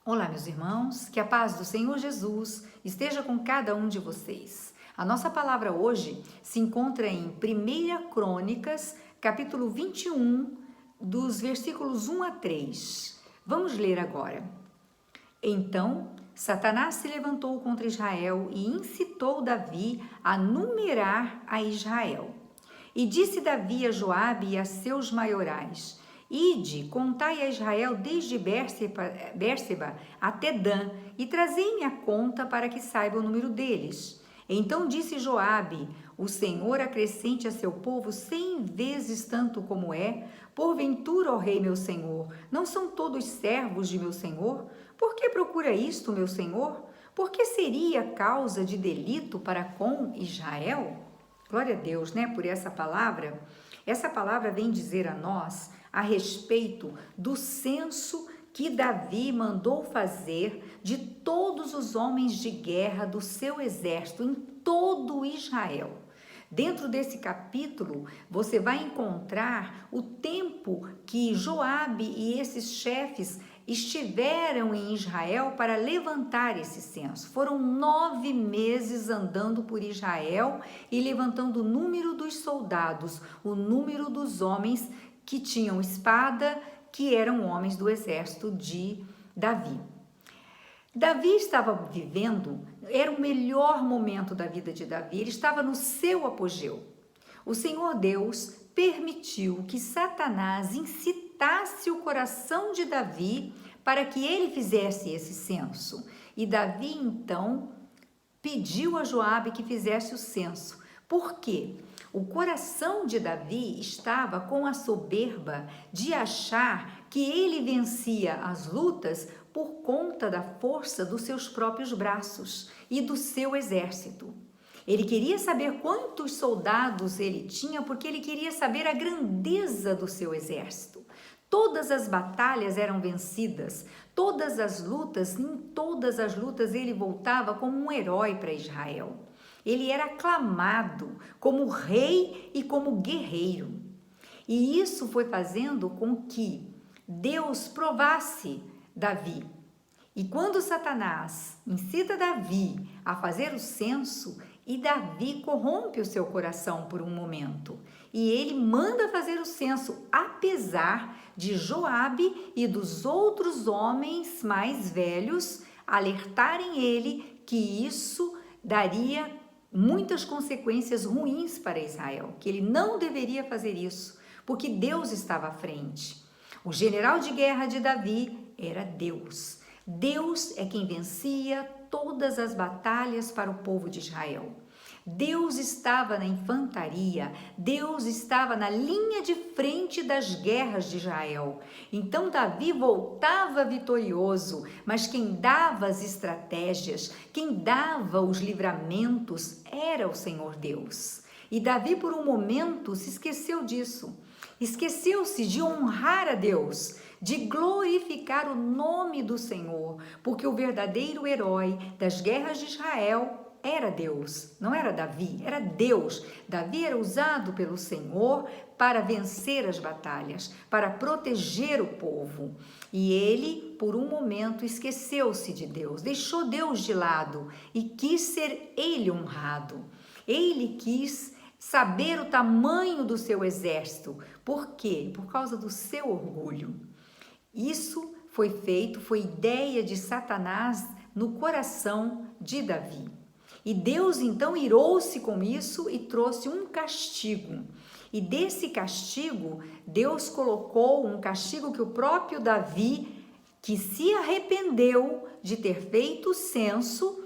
Olá, meus irmãos, que a paz do Senhor Jesus esteja com cada um de vocês. A nossa palavra hoje se encontra em 1 Crônicas, capítulo 21, dos versículos 1 a 3. Vamos ler agora. Então, Satanás se levantou contra Israel e incitou Davi a numerar a Israel. E disse Davi a Joabe e a seus maiorais: Ide, contai a Israel desde Bérseba até Dan, e trazei-me a conta para que saiba o número deles. Então disse Joabe: O Senhor acrescente a seu povo 100 vezes tanto como é. Porventura, ó rei meu senhor, não são todos servos de meu senhor? Por que procura isto, meu senhor? Por que seria causa de delito para com Israel? Glória a Deus, né, por essa palavra. Essa palavra vem dizer a nós a respeito do censo que Davi mandou fazer de todos os homens de guerra do seu exército em todo Israel. Dentro desse capítulo, você vai encontrar o tempo que Joabe e esses chefes estiveram em Israel para levantar esse censo. Foram 9 meses andando por Israel e levantando o número dos soldados, o número dos homens que tinham espada, que eram homens do exército de Davi. Davi estava vivendo, era o melhor momento da vida de Davi, ele estava no seu apogeu. O Senhor Deus permitiu que Satanás incitasse o coração de Davi para que ele fizesse esse censo. E Davi, então, pediu a Joabe que fizesse o censo. Por quê? O coração de Davi estava com a soberba de achar que ele vencia as lutas por conta da força dos seus próprios braços e do seu exército. Ele queria saber quantos soldados ele tinha, porque ele queria saber a grandeza do seu exército. Todas as batalhas eram vencidas, todas as lutas, em todas as lutas ele voltava como um herói para Israel. Ele era aclamado como rei e como guerreiro. E isso foi fazendo com que Deus provasse Davi. E quando Satanás incita Davi a fazer o censo, e Davi corrompe o seu coração por um momento, e ele manda fazer o censo, apesar de Joabe e dos outros homens mais velhos alertarem ele que isso daria muitas consequências ruins para Israel, que ele não deveria fazer isso, porque Deus estava à frente. O general de guerra de Davi era Deus. Deus é quem vencia todas as batalhas para o povo de Israel. Deus estava na infantaria, Deus estava na linha de frente das guerras de Israel. Então Davi voltava vitorioso, mas quem dava as estratégias, quem dava os livramentos era o Senhor Deus. E Davi por um momento se esqueceu disso, esqueceu-se de honrar a Deus, de glorificar o nome do Senhor, porque o verdadeiro herói das guerras de Israel era Deus, não era Davi, era Deus. Davi era usado pelo Senhor para vencer as batalhas, para proteger o povo. E ele, por um momento, esqueceu-se de Deus, deixou Deus de lado e quis ser ele honrado. Ele quis saber o tamanho do seu exército. Por quê? Por causa do seu orgulho. Isso foi feito, foi ideia de Satanás no coração de Davi. E Deus então irou-se com isso e trouxe um castigo. E desse castigo, Deus colocou um castigo que o próprio Davi, que se arrependeu de ter feito o censo,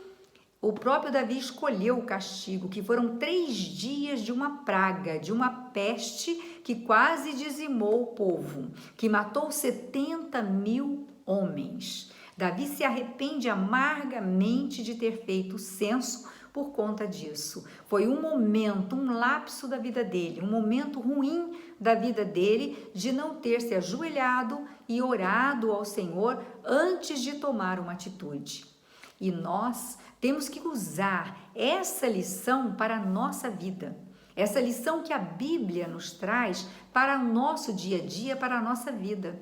o próprio Davi escolheu o castigo, que foram 3 dias de uma praga, de uma peste que quase dizimou o povo, que matou 70.000 homens. Davi se arrepende amargamente de ter feito o censo por conta disso. Foi um momento, um lapso da vida dele, um momento ruim da vida dele de não ter se ajoelhado e orado ao Senhor antes de tomar uma atitude. E nós temos que usar essa lição para a nossa vida. Essa lição que a Bíblia nos traz para o nosso dia a dia, para a nossa vida.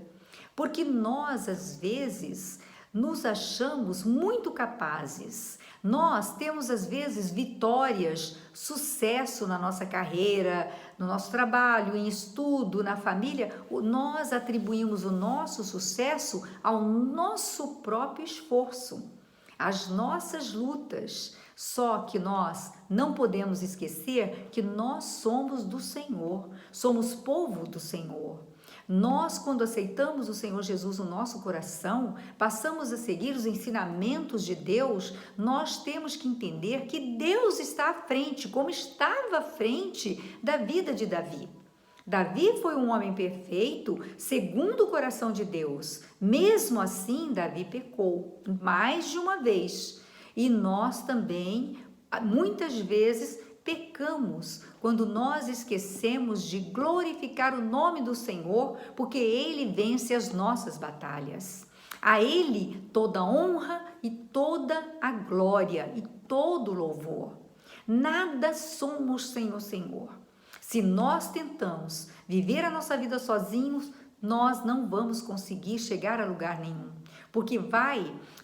Porque nós, às vezes, nos achamos muito capazes. Nós temos às vezes vitórias, sucesso na nossa carreira, no nosso trabalho, em estudo, na família. Nós atribuímos o nosso sucesso ao nosso próprio esforço, às nossas lutas. Só que nós não podemos esquecer que nós somos do Senhor, somos povo do Senhor. Nós, quando aceitamos o Senhor Jesus no nosso coração, passamos a seguir os ensinamentos de Deus, nós temos que entender que Deus está à frente, como estava à frente da vida de Davi. Davi foi um homem perfeito, segundo o coração de Deus. Mesmo assim, Davi pecou mais de uma vez. E nós também, muitas vezes, pecamos quando nós esquecemos de glorificar o nome do Senhor, porque Ele vence as nossas batalhas. A Ele toda honra e toda a glória e todo o louvor. Nada somos sem o Senhor. Se nós tentamos viver a nossa vida sozinhos, nós não vamos conseguir chegar a lugar nenhum, porque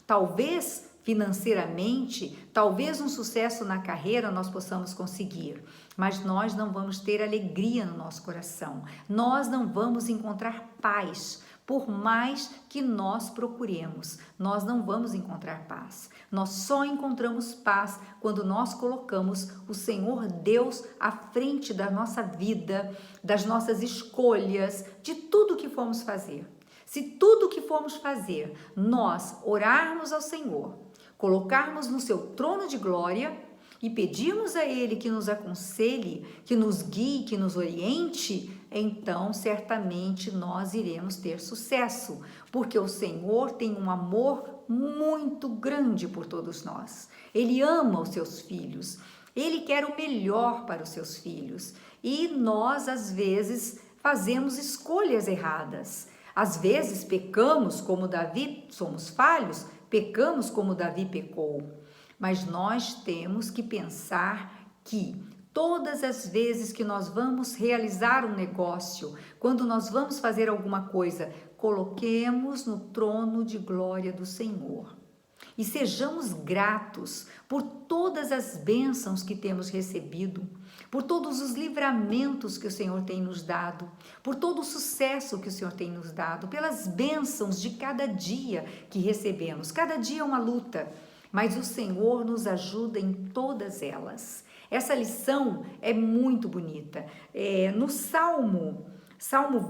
talvez financeiramente, talvez um sucesso na carreira nós possamos conseguir, mas nós não vamos ter alegria no nosso coração, nós não vamos encontrar paz. Por mais que nós procuremos, nós não vamos encontrar paz. Nós só encontramos paz quando nós colocamos o Senhor Deus à frente da nossa vida, das nossas escolhas, de tudo que formos fazer. Se tudo que formos fazer, nós orarmos ao Senhor, colocarmos no seu trono de glória e pedirmos a Ele que nos aconselhe, que nos guie, que nos oriente, então certamente nós iremos ter sucesso, porque o Senhor tem um amor muito grande por todos nós. Ele ama os seus filhos, Ele quer o melhor para os seus filhos e nós às vezes fazemos escolhas erradas. Às vezes pecamos como Davi, somos falhos, pecamos como Davi pecou. Mas nós temos que pensar que todas as vezes que nós vamos realizar um negócio, quando nós vamos fazer alguma coisa, coloquemos no trono de glória do Senhor. E sejamos gratos por todas as bênçãos que temos recebido, por todos os livramentos que o Senhor tem nos dado, por todo o sucesso que o Senhor tem nos dado, pelas bênçãos de cada dia que recebemos. Cada dia é uma luta, mas o Senhor nos ajuda em todas elas. Essa lição é muito bonita. No Salmo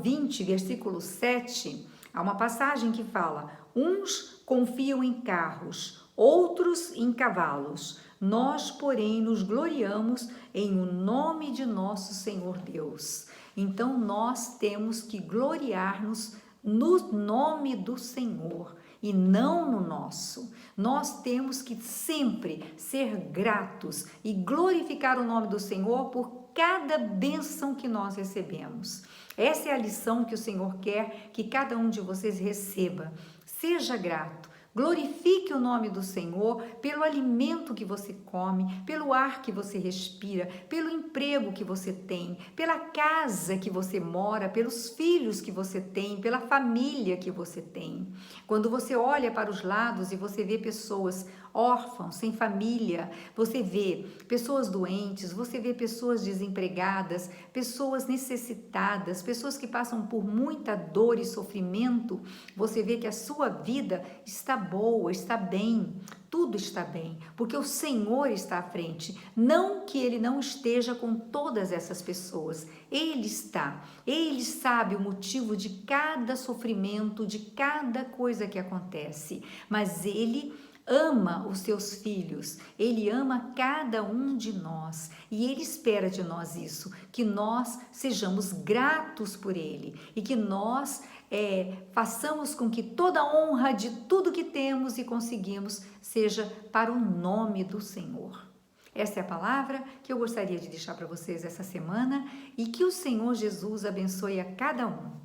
20, versículo 7, há uma passagem que fala: uns confiam em carros, outros em cavalos. Nós, porém, nos gloriamos em o nome de nosso Senhor Deus. Então, nós temos que gloriar-nos no nome do Senhor e não no nosso. Nós temos que sempre ser gratos e glorificar o nome do Senhor por cada bênção que nós recebemos. Essa é a lição que o Senhor quer que cada um de vocês receba. Seja grato. Glorifique o nome do Senhor pelo alimento que você come, pelo ar que você respira, pelo emprego que você tem, pela casa que você mora, pelos filhos que você tem, pela família que você tem. Quando você olha para os lados e você vê pessoas órfãos, sem família, você vê pessoas doentes, você vê pessoas desempregadas, pessoas necessitadas, pessoas que passam por muita dor e sofrimento, você vê que a sua vida está boa, está bem, tudo está bem, porque o Senhor está à frente. Não que Ele não esteja com todas essas pessoas, Ele está, Ele sabe o motivo de cada sofrimento, de cada coisa que acontece, mas Ele ama os seus filhos, Ele ama cada um de nós e Ele espera de nós isso, que nós sejamos gratos por Ele e que nós façamos com que toda a honra de tudo que temos e conseguimos seja para o nome do Senhor. Essa é a palavra que eu gostaria de deixar para vocês essa semana e que o Senhor Jesus abençoe a cada um.